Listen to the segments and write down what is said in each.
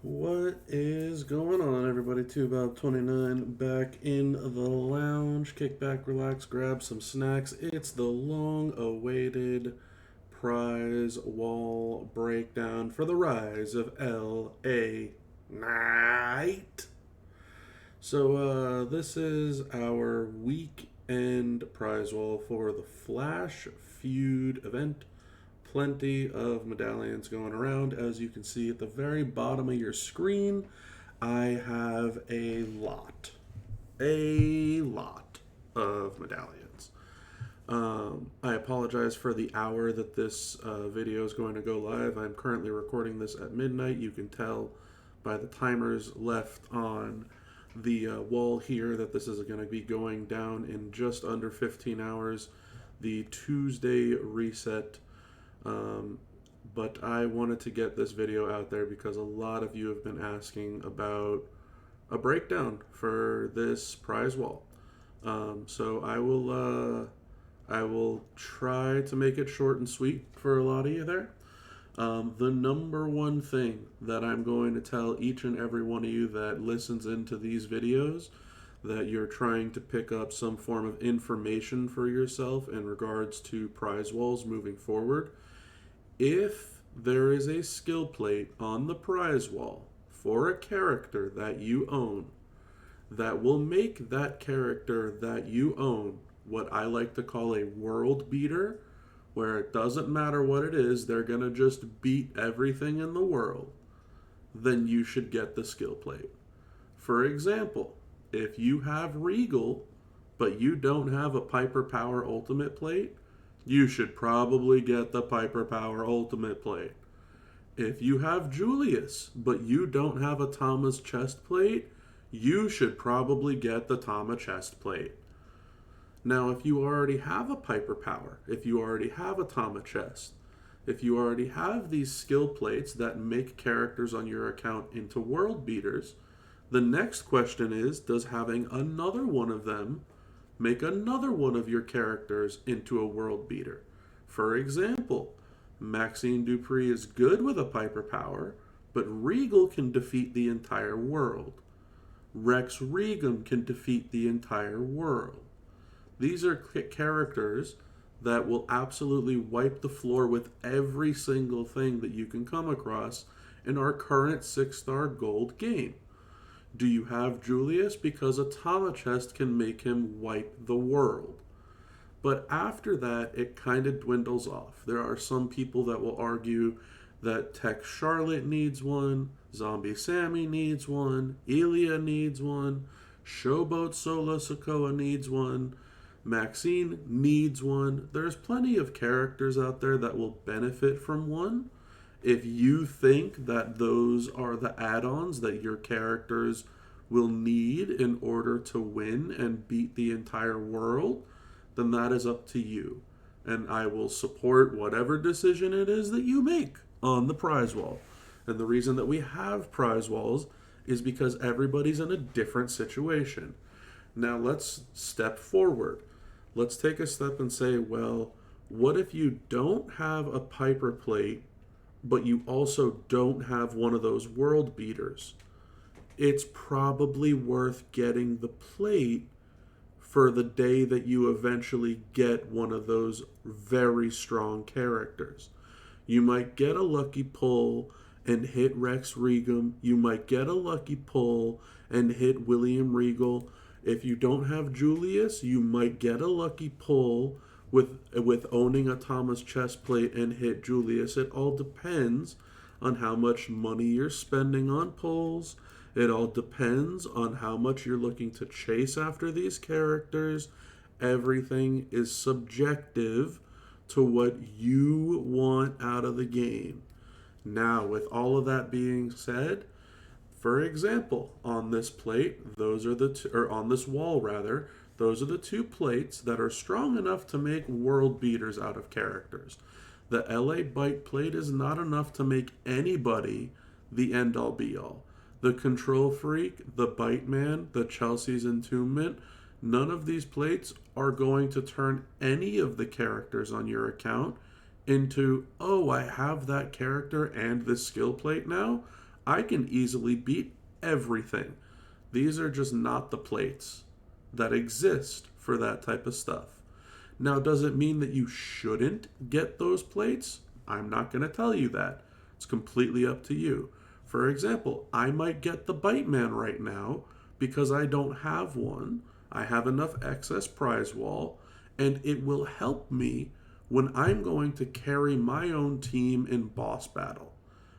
What is going on, everybody? 2Bob29 back in the lounge. Kick back, relax, grab some snacks. It's the long awaited prize wall breakdown for the rise of LA Knight. So, this is our weekend prize wall for the Flash Feud event. Plenty of medallions going around. As you can see at the very bottom of your screen, I have a lot of medallions. I apologize for the hour that this video is going to go live. I'm currently recording this at midnight. You can tell by the timers left on the wall here that this is going to be going down in just under 15 hours. The Tuesday reset. But I wanted to get this video out there because a lot of you have been asking about a breakdown for this prize wall. So I will try to make it short and sweet for a lot of you there. The number one thing that I'm going to tell each and every one of you that listens into these videos, that you're trying to pick up some form of information for yourself in regards to prize walls moving forward. If there is a skill plate on the prize wall for a character that you own that will make that character that you own what I like to call a world beater, where it doesn't matter what it is, they're going to just beat everything in the world, then you should get the skill plate. For example, if you have Regal, but you don't have a Piper Power Ultimate plate, you should probably get the Piper Power Ultimate plate. If you have Julius, but you don't have a Tama's chest plate, you should probably get the Tama chest plate. Now, if you already have a Piper Power, if you already have a Tama chest, if you already have these skill plates that make characters on your account into world beaters, the next question is, does having another one of them make another one of your characters into a world beater? For example, Maxine Dupree is good with a Piper Power, but Regal can defeat the entire world. Rex Regum can defeat the entire world. These are characters that will absolutely wipe the floor with every single thing that you can come across in our current 6-star gold game. Do you have Julius? Because a Tama chest can make him wipe the world. But after that, it kind of dwindles off. There are some people that will argue that Tech Charlotte needs one, Zombie Sammy needs one, Elia needs one, Showboat Sola Sokoa needs one, Maxine needs one. There's plenty of characters out there that will benefit from one. If you think that those are the add-ons that your characters will need in order to win and beat the entire world, then that is up to you. And I will support whatever decision it is that you make on the prize wall. And the reason that we have prize walls is because everybody's in a different situation. Now let's step forward. Let's take a step and say, well, what if you don't have a Piper plate, but you also don't have one of those world beaters? It's probably worth getting the plate for the day that you eventually get one of those very strong characters. You might get a lucky pull and hit Rex Regum. You might get a lucky pull and hit William Regal. If you don't have Julius, you might get a lucky pull with owning a Thomas chest plate and hit Julius. It all depends on how much money you're spending on pulls. It all depends on how much you're looking to chase after these characters. Everything is subjective to what you want out of the game. Now, with all of that being said, for example, on this plate, those are or on this wall rather, those are the two plates that are strong enough to make world beaters out of characters. The LA Bite plate is not enough to make anybody the end-all be-all. The Control Freak, the Bite Man, the Chelsea's Entombment, none of these plates are going to turn any of the characters on your account into, oh, I have that character and this skill plate now, I can easily beat everything. These are just not the plates that exist for that type of stuff. Now, does it mean that you shouldn't get those plates? I'm not going to tell you that. It's completely up to you. For example, I might get the Bite Man right now because I don't have one. I have enough excess prize wall, and it will help me when I'm going to carry my own team in boss battle.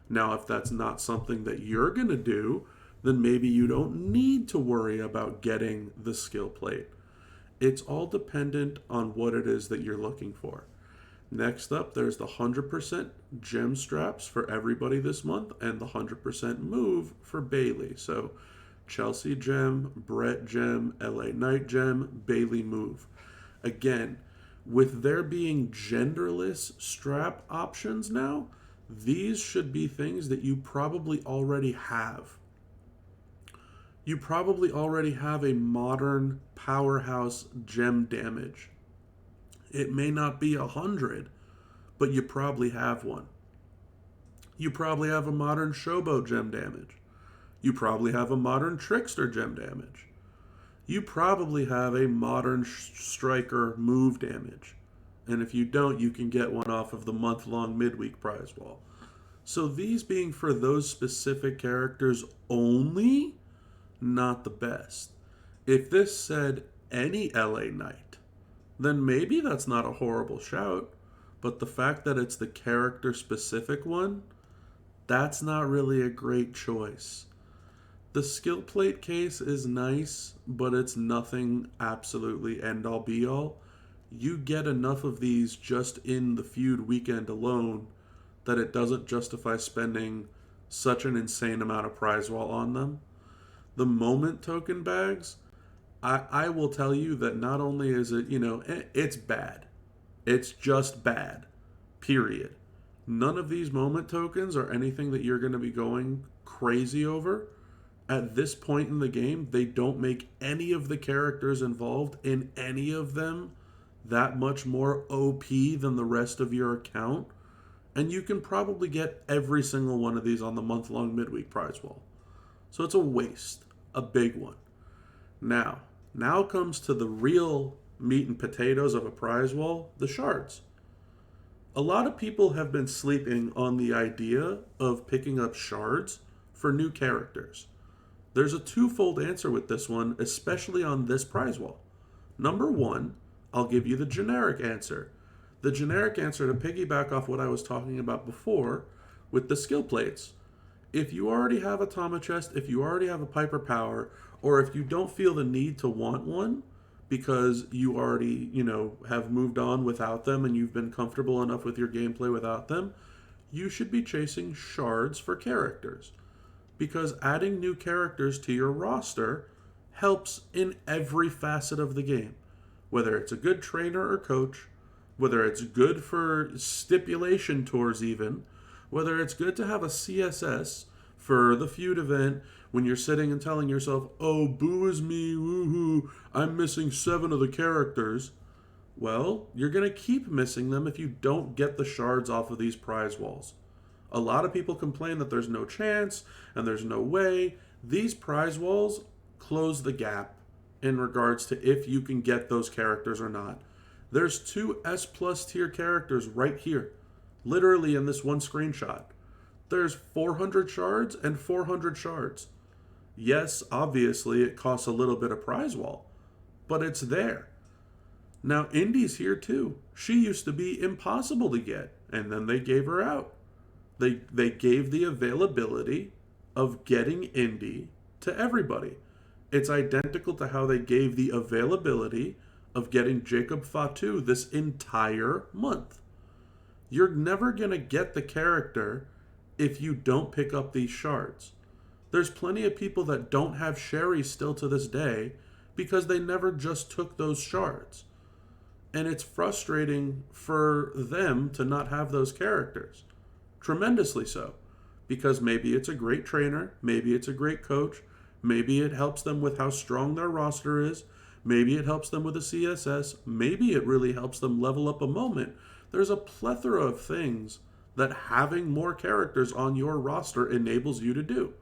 Now, if that's not something that you're going to do, then maybe you don't need to worry about getting the skill plate. It's all dependent on what it is that you're looking for. Next up, there's the 100% gem straps for everybody this month and the 100% move for Bailey. So Chelsea gem, Brett gem, a-NOTHER gem, Bailey move. Again, with there being genderless strap options now, these should be things that you probably already have. You probably already have a modern powerhouse gem damage. It may not be 100, but you probably have one. You probably have a modern Showboat gem damage. You probably have a modern Trickster gem damage. You probably have a modern Striker move damage. And if you don't, you can get one off of the month-long midweek prize wall. So these being for those specific characters only, not the best. If this said any a-NOTHER, then maybe that's not a horrible shout. But the fact that it's the character specific one, that's not really a great choice. The skill plate case is nice, but it's nothing absolutely end all be all. You get enough of these just in the feud weekend alone that it doesn't justify spending such an insane amount of prize wall on them. The moment token bags, I will tell you that not only is it, it's bad. It's just bad. Period. None of these moment tokens are anything that you're going to be going crazy over. At this point in the game, they don't make any of the characters involved in any of them that much more OP than the rest of your account. And you can probably get every single one of these on the month-long midweek prize wall. So it's a waste. A big one. Now comes to the real meat and potatoes of a prize wall, the shards. A lot of people have been sleeping on the idea of picking up shards for new characters. There's a twofold answer with this one, especially on this prize wall. Number one, I'll give you the generic answer. The generic answer, to piggyback off what I was talking about before with the skill plates. If you already have a Tama chest, if you already have a Piper Power, or if you don't feel the need to want one because you already, have moved on without them and you've been comfortable enough with your gameplay without them, you should be chasing shards for characters. Because adding new characters to your roster helps in every facet of the game. Whether it's a good trainer or coach, whether it's good for stipulation tours even, whether it's good to have a CSS for the feud event when you're sitting and telling yourself, oh, boo is me, woohoo, I'm missing 7 of the characters. Well, you're going to keep missing them if you don't get the shards off of these prize walls. A lot of people complain that there's no chance and there's no way. These prize walls close the gap in regards to if you can get those characters or not. There's 2 S+ tier characters right here. Literally in this one screenshot. There's 400 shards and 400 shards. Yes, obviously it costs a little bit of prize wall, but it's there. Now Indy's here too. She used to be impossible to get, and then they gave her out. They gave the availability of getting Indy to everybody. It's identical to how they gave the availability of getting Jacob Fatu this entire month. You're never going to get the character if you don't pick up these shards. There's plenty of people that don't have Sherry still to this day because they never just took those shards. And it's frustrating for them to not have those characters. Tremendously so. Because maybe it's a great trainer, maybe it's a great coach, maybe it helps them with how strong their roster is, maybe it helps them with a CSS, maybe it really helps them level up a moment. There's a plethora of things that having more characters on your roster enables you to do.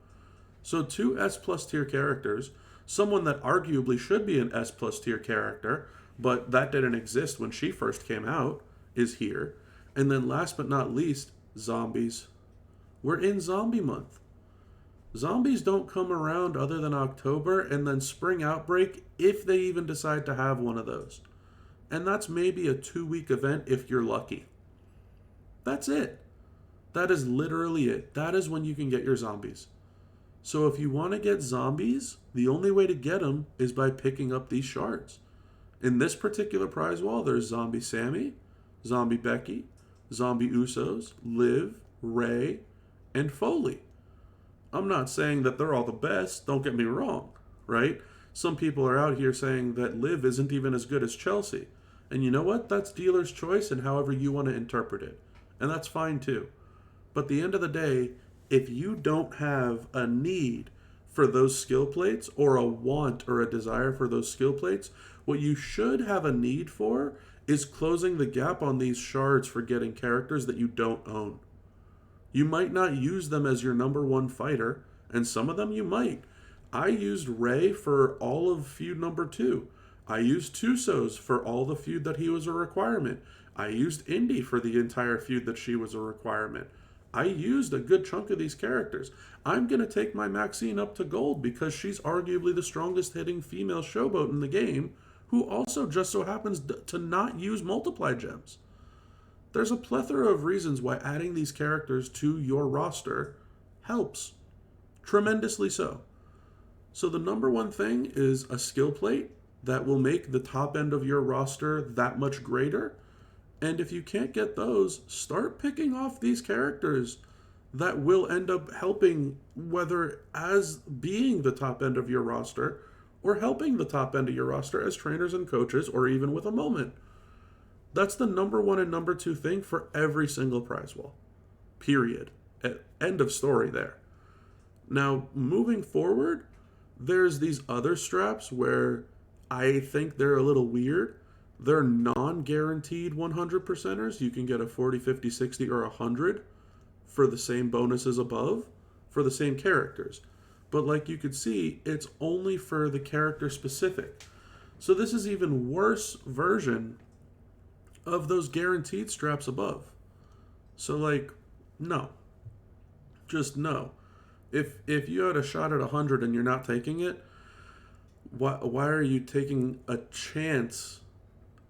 So 2 S plus tier characters, someone that arguably should be an S plus tier character, but that didn't exist when she first came out, is here. And then last but not least, zombies. We're in zombie month. Zombies don't come around other than October and then Spring Outbreak if they even decide to have one of those. And that's maybe a 2-week event if you're lucky. That's it. That is literally it. That is when you can get your zombies. So if you want to get zombies, the only way to get them is by picking up these shards. In this particular prize wall, there's Zombie Sammy, Zombie Becky, Zombie Usos, Liv, Ray, and Foley. I'm not saying that they're all the best, don't get me wrong, right? Some people are out here saying that Liv isn't even as good as Chelsea. And you know what? That's dealer's choice and however you want to interpret it. And that's fine too. But at the end of the day, if you don't have a need for those skill plates or a want or a desire for those skill plates, what you should have a need for is closing the gap on these shards for getting characters that you don't own. You might not use them as your number one fighter, and some of them you might. I used Ray for all of feud number 2. I used Tusos for all the feud that he was a requirement. I used Indy for the entire feud that she was a requirement. I used a good chunk of these characters. I'm going to take my Maxine up to gold because she's arguably the strongest hitting female showboat in the game, who also just so happens to not use multiply gems. There's a plethora of reasons why adding these characters to your roster helps. Tremendously so. So the number one thing is a skill plate that will make the top end of your roster that much greater. And if you can't get those, start picking off these characters that will end up helping, whether as being the top end of your roster or helping the top end of your roster as trainers and coaches or even with a moment. That's the number one and number two thing for every single prize wall. Period. End of story there. Now, moving forward, there's these other straps where I think they're a little weird. They're non-guaranteed 100%ers. You can get a 40, 50, 60, or 100 for the same bonuses above for the same characters. But like you could see, it's only for the character specific. So this is even worse version of those guaranteed straps above. So like, no. Just no. If you had a shot at 100 and you're not taking it, why are you taking a chance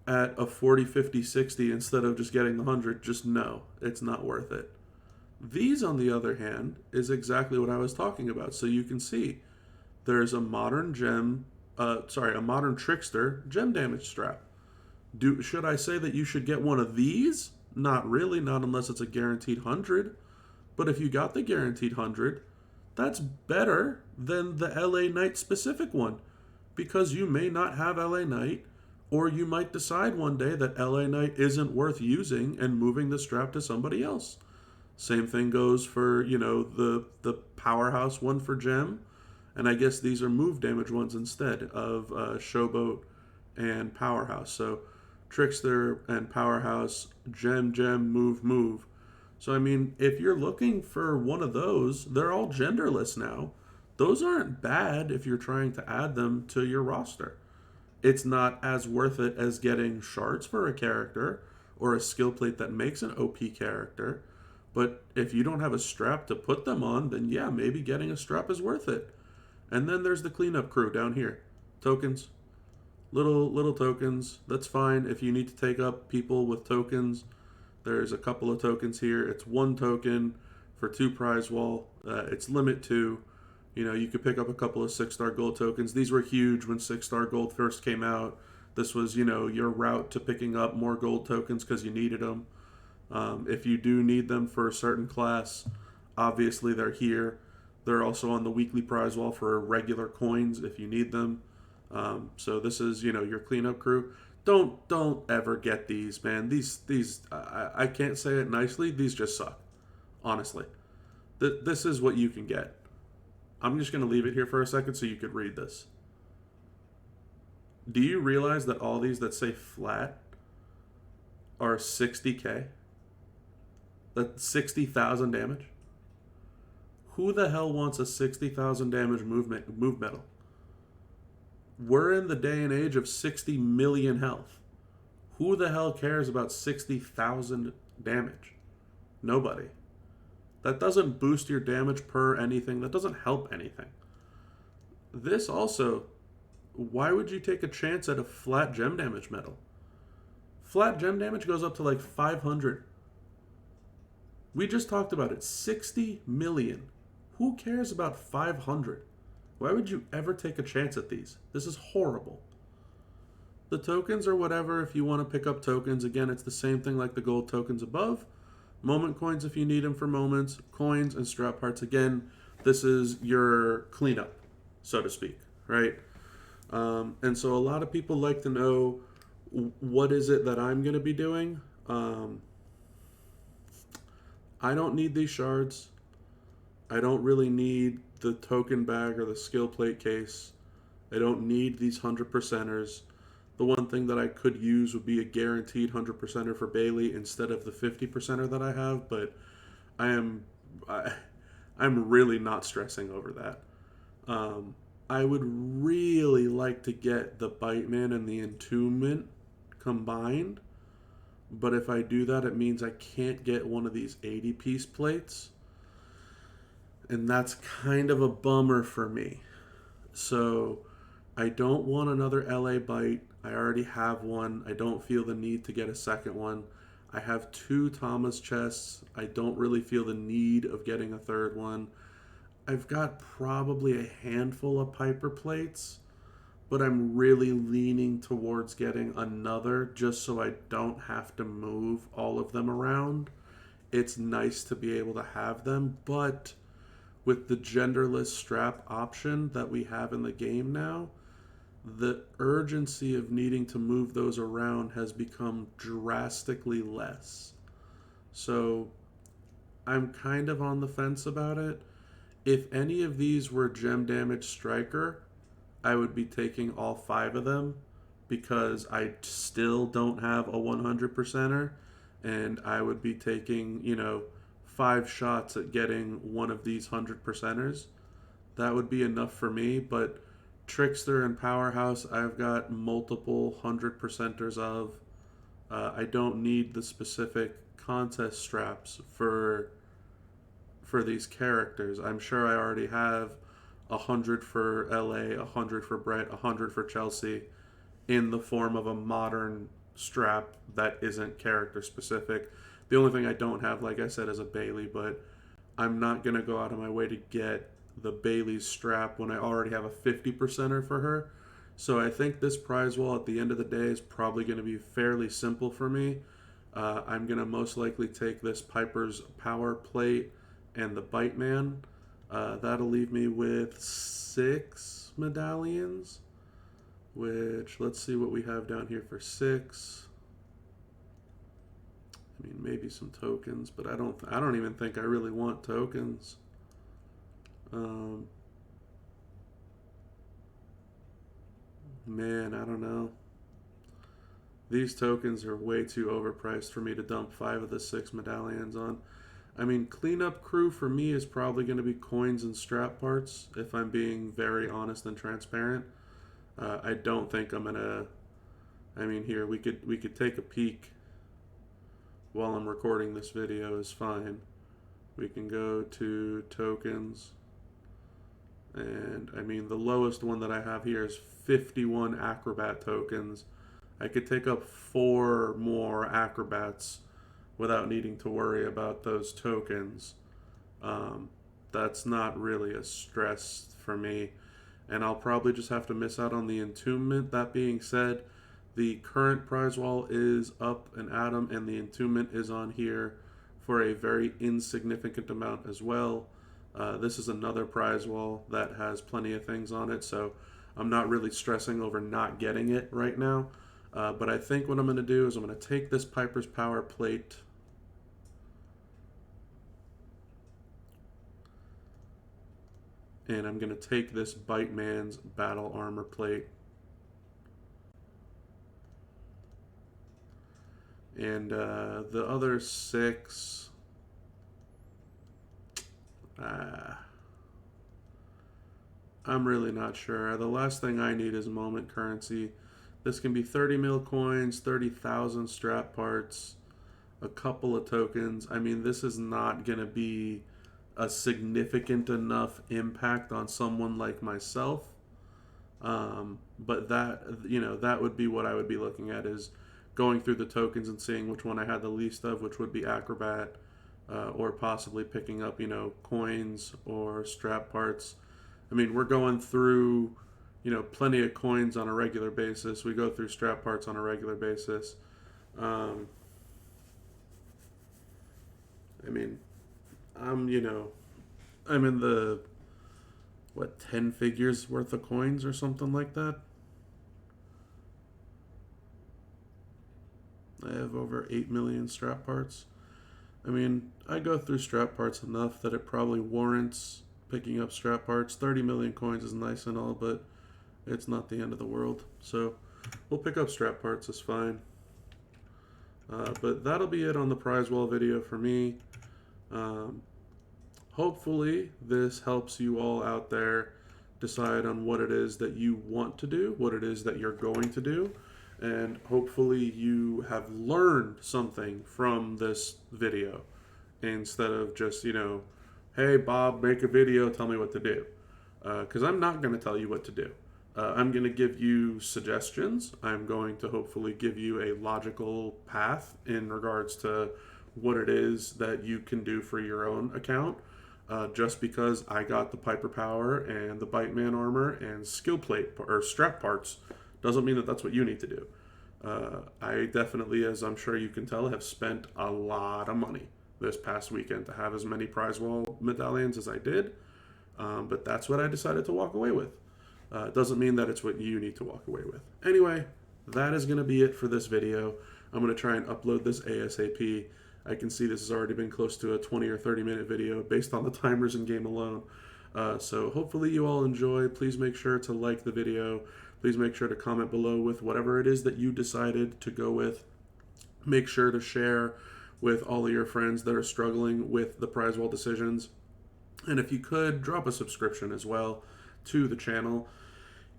at a 40, 50, 60 instead of just getting 100? Just no, it's not worth it. These, on the other hand, is exactly what I was talking about. So you can see there's a modern trickster gem damage strap. Should I say that you should get one of these? Not really, not unless it's a guaranteed 100. But if you got the guaranteed 100, that's better than the a-NOTHER specific one, because you may not have a-NOTHER, or you might decide one day that a-NOTHER isn't worth using and moving the strap to somebody else. Same thing goes for, the powerhouse one for gem, and I guess these are move damage ones instead of showboat and powerhouse. So trickster and powerhouse, gem, move. So I mean, if you're looking for one of those, they're all genderless now. Those aren't bad if you're trying to add them to your roster. It's not as worth it as getting shards for a character or a skill plate that makes an OP character. But if you don't have a strap to put them on, then yeah, maybe getting a strap is worth it. And then there's the cleanup crew down here. Tokens. Little tokens. That's fine if you need to take up people with tokens. There's a couple of tokens here. It's 1 token for 2 prize wall. It's limit 2. You could pick up a couple of 6-star gold tokens. These were huge when 6-star gold first came out. This was, your route to picking up more gold tokens because you needed them. If you do need them for a certain class, obviously they're here. They're also on the weekly prize wall for regular coins if you need them. So this is, your cleanup crew. Don't ever get these, man. These I can't say it nicely. These just suck, honestly. This is what you can get. I'm just going to leave it here for a second so you could read this. Do you realize that all these that say flat are 60K? That's 60,000 damage. Who the hell wants a 60,000 damage move metal? We're in the day and age of 60 million health. Who the hell cares about 60,000 damage? Nobody. That doesn't boost your damage per anything. That doesn't help anything. This also, why would you take a chance at a flat gem damage metal? Flat gem damage goes up to like 500. We just talked about it. 60 million. Who cares about 500? Why would you ever take a chance at these? This is horrible. The tokens are whatever if you want to pick up tokens. Again, it's the same thing like the gold tokens above. Moment coins if you need them for moments. Coins and strap parts. Again, this is your cleanup, so to speak, right? And so a lot of people like to know, what is it that I'm going to be doing? I don't need these shards. I don't really need the token bag or the skill plate case. I don't need these 100%ers. The one thing that I could use would be a guaranteed 100%er for Bailey instead of the 50%er that I have, but I'm really not stressing over that. I would really like to get the Bite Man and the Entombment combined, but if I do that, it means I can't get one of these 80-piece plates, and that's kind of a bummer for me. So I don't want another LA Bite. I already have one. I don't feel the need to get a second one. I have 2 Thomas chests. I don't really feel the need of getting a third one. I've got probably a handful of Piper plates, but I'm really leaning towards getting another just so I don't have to move all of them around. It's nice to be able to have them, but with the genderless strap option that we have in the game now, the urgency of needing to move those around has become drastically less. So I'm kind of on the fence about it. If any of these were gem damage striker, I would be taking all 5 of them because I still don't have a 100%er, and I would be taking, 5 shots at getting one of these 100%ers. That would be enough for me, but Trickster and Powerhouse, I've got multiple 100%ers of. I don't need the specific contest straps for these characters. I'm sure I already have 100 for LA, 100 for Brett, 100 for Chelsea in the form of a modern strap that isn't character specific. The only thing I don't have, like I said, is a Bailey, but I'm not going to go out of my way to get the Bailey's strap when I already have a 50%er for her. So I think this prize wall at the end of the day is probably going to be fairly simple for me. I'm going to most likely take this Piper's Power Plate and the Bite Man. That'll leave me with 6 medallions, which, let's see what we have down here for 6. I mean, maybe some tokens, but I don't even think I really want tokens. Man, I don't know. These tokens are way too overpriced for me to dump 5 of the 6 medallions on. I mean, cleanup crew for me is probably going to be coins and strap parts, if I'm being very honest and transparent. I don't think I'm going to... I mean, here, we could take a peek while I'm recording this video is fine. We can go to tokens. And, I mean, the lowest one that I have here is 51 Acrobat tokens. I could take up 4 more Acrobats without needing to worry about those tokens. That's not really a stress for me. And I'll probably just have to miss out on the Entombment. That being said, the current prize wall is up and Atom, and the Entombment is on here for a very insignificant amount as well. This is another prize wall that has plenty of things on it, so I'm not really stressing over not getting it right now. But I think what I'm going to do is I'm going to take this Piper's Power Plate, and I'm going to take this Bite Man's Battle Armor Plate, and the other 6, Uh, I'm really not sure. The last thing I need is moment currency. This can be 30 mil coins, 30,000 strap parts, a couple of tokens. I mean, this is not going to be a significant enough impact on someone like myself. But that, that would be what I would be looking at, is going through the tokens and seeing which one I had the least of, which would be Acrobat, or possibly picking up, coins or strap parts. I mean, we're going through, plenty of coins on a regular basis. We go through strap parts on a regular basis. I mean, I'm in the, 10 figures worth of coins or something like that. I have over 8 million strap parts. I mean, I go through strap parts enough that it probably warrants picking up strap parts. 30 million coins is nice and all, but it's not the end of the world. So we'll pick up strap parts, it's fine. But that'll be it on the prize wall video for me. Hopefully this helps you all out there decide on what it is that you want to do, what it is that you're going to do, and hopefully you have learned something from this video instead of just, hey Bob, make a video, tell me what to do. Because I'm not going to tell you what to do. I'm going to give you suggestions. I'm going to hopefully give you a logical path in regards to what it is that you can do for your own account. Just because I got the Piper Power and the Bite Man armor and skill plate or strap parts doesn't mean that that's what you need to do. I definitely, as I'm sure you can tell, have spent a lot of money this past weekend to have as many prize wall medallions as I did. But that's what I decided to walk away with. It doesn't mean that it's what you need to walk away with. Anyway, that is going to be it for this video. I'm going to try and upload this ASAP. I can see this has already been close to a 20 or 30 minute video based on the timers in game alone. So hopefully you all enjoy. Please make sure to like the video. Please make sure to comment below with whatever it is that you decided to go with. Make sure to share with all of your friends that are struggling with the prize wall decisions. And if you could, drop a subscription as well to the channel.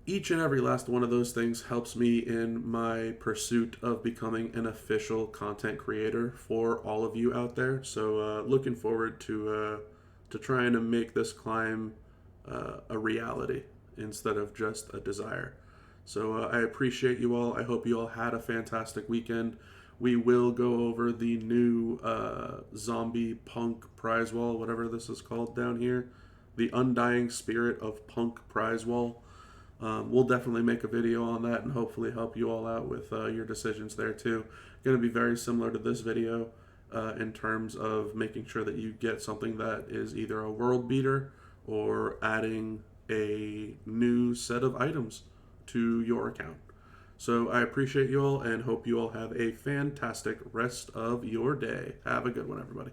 Each and every last one of those things helps me in my pursuit of becoming an official content creator for all of you out there. So looking forward to trying to make this climb a reality instead of just a desire. So I appreciate you all. I hope you all had a fantastic weekend. We will go over the new zombie punk prize wall, whatever this is called down here. The Undying Spirit of Punk prize wall. We'll definitely make a video on that and hopefully help you all out with your decisions there too. Going to be very similar to this video in terms of making sure that you get something that is either a world beater or adding a new set of items to your account. So I appreciate you all and hope you all have a fantastic rest of your day. Have a good one, everybody.